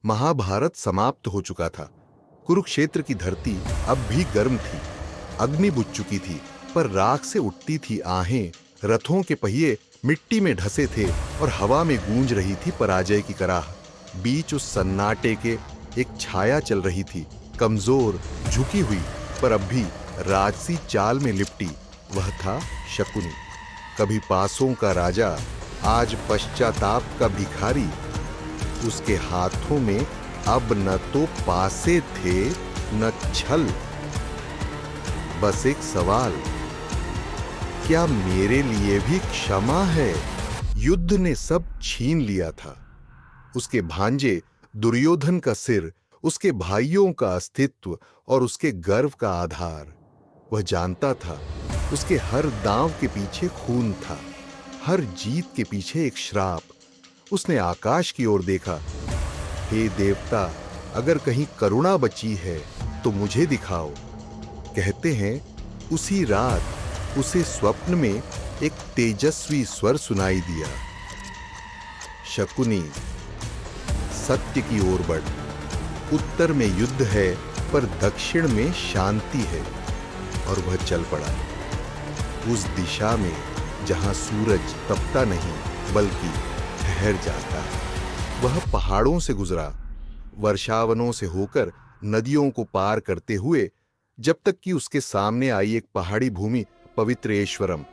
महाभारत समाप्त हो चुका था। कुरुक्षेत्र की धरती अब भी गर्म थी, अग्नि बुझ चुकी थी, पर राख से उठती थी आहें, रथों के पहिए मिट्टी में ढसे थे और हवा में गूंज रही थी पराजय की कराह। बीच उस सन्नाटे के एक छाया चल रही थी, कमजोर, झुकी हुई, पर अब भी राजसी चाल में लिपटी। वह था शकुनी, कभी पासों का राजा, आज पश्चाताप का भिखारी। उसके हाथों में अब न तो पासे थे न छल। बस एक सवाल, क्या मेरे लिए भी क्षमा है? युद्ध ने सब छीन लिया था। उसके भांजे दुर्योधन का सिर, उसके भाइयों का अस्तित्व और उसके गर्व का आधार। वह जानता था उसके हर दांव के पीछे खून था, हर जीत के पीछे एक श्राप। उसने आकाश की ओर देखा। हे देवता, अगर कहीं करुणा बची है तो मुझे दिखाओ। कहते हैं उसी रात उसे स्वप्न में एक तेजस्वी स्वर सुनाई दिया, शकुनी, सत्य की ओर बढ़। उत्तर में युद्ध है पर दक्षिण में शांति है। और वह चल पड़ा उस दिशा में जहां सूरज तपता नहीं बल्कि ठहर जाता है। वह पहाड़ों से गुजरा, वर्षावनों से होकर, नदियों को पार करते हुए, जब तक कि उसके सामने आई एक पहाड़ी भूमि, पवित्रेश्वरम।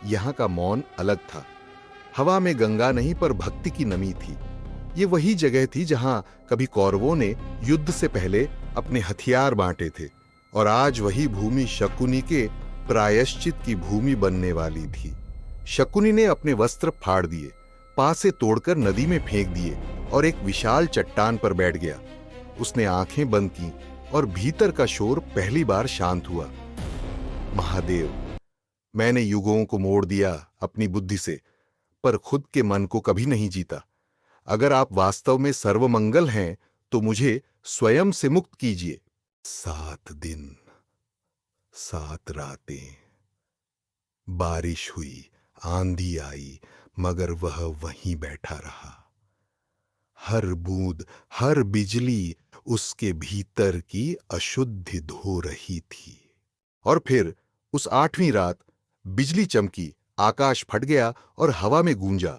यहां का मौन अलग था। हवा में गंगा नहीं पर भक्ति की नमी थी। ये वही जगह थी जहां कभी कौरवों ने युद्ध से पहले अपने हथियार बांटे थे, और आज वही भूमि शकुनी के प्रायश्चित की भूमि बनने वाली थी। शकुनी ने अपने वस्त्र फाड़ दिए, पासे तोड़कर नदी में फेंक दिए और एक विशाल चट्टान पर बैठ गया। उसने आंखें बंद की और भीतर का शोर पहली बार शांत हुआ। महादेव, मैंने युगों को मोड़ दिया अपनी बुद्धि से, पर खुद के मन को कभी नहीं जीता। अगर आप वास्तव में सर्वमंगल हैं तो मुझे स्वयं से मुक्त कीजिए। 7 दिन 7 रातें, बारिश हुई, आंधी आई, मगर वह वहीं बैठा रहा। हर बूंद, हर बिजली उसके भीतर की अशुद्धि धो रही थी। और फिर उस 8वीं रात बिजली चमकी, आकाश फट गया और हवा में गूंजा।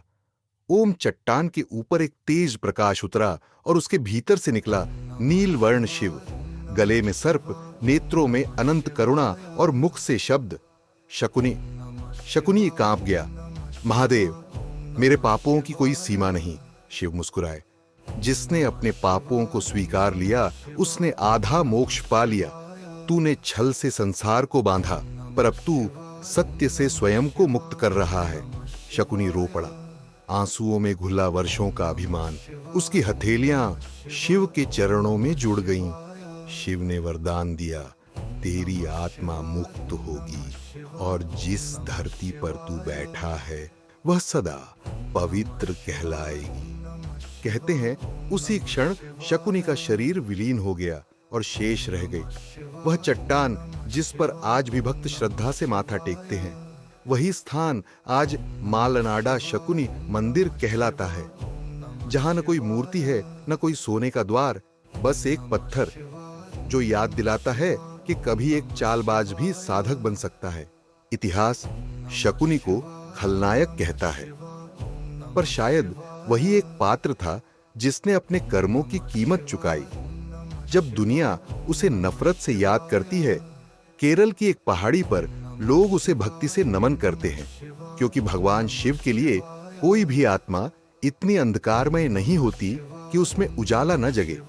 ओम चट्टान के ऊपर एक तेज प्रकाश उतरा और उसके भीतर से निकला नील वर्ण शिव, गले में सर्प, नेत्रों में अनंत करुणा और मुख से शब्द, शकुनी। शकुनी कांप गया। महादेव, मेरे पापों की कोई सीमा नहीं। शिव मुस्कुराए। जिसने अपने पापों को स्वीकार लिया उसने आधा मोक्ष पा लिया। तूने छल से संसार को बांधा, पर अब तू सत्य से स्वयं को मुक्त कर रहा है। शकुनी रो पड़ा, आंसुओं में घुला वर्षों का अभिमान। उसकी हथेलियां शिव के चरणों में जुड़ गईं। शिव ने वरदान दिया, तेरी आत्मा मुक्त होगी और जिस धरती पर तू बैठा है वह सदा पवित्र कहलाएगी। कहते हैं उसी क्षण शकुनी का शरीर विलीन हो गया और शेष रह गई वह चट्टान जिस पर आज भी भक्त श्रद्धा से माथा टेकते हैं। वही स्थान आज मालनाडा शकुनी मंदिर कहलाता है, जहां न कोई मूर्ति है न कोई सोने का द्वार, बस एक पत्थर जो याद दिलाता है कि कभी एक चालबाज भी साधक बन सकता है। इतिहास शकुनी को खलनायक कहता है, पर शायद वही एक पात्र था जिसने अपने कर्मों की कीमत चुकाई। जब दुनिया उसे नफरत से याद करती है, केरल की एक पहाड़ी पर लोग उसे भक्ति से नमन करते हैं, क्योंकि भगवान शिव के लिए कोई भी आत्मा इतनी अंधकारमय नहीं होती कि उसमें उजाला न जगे।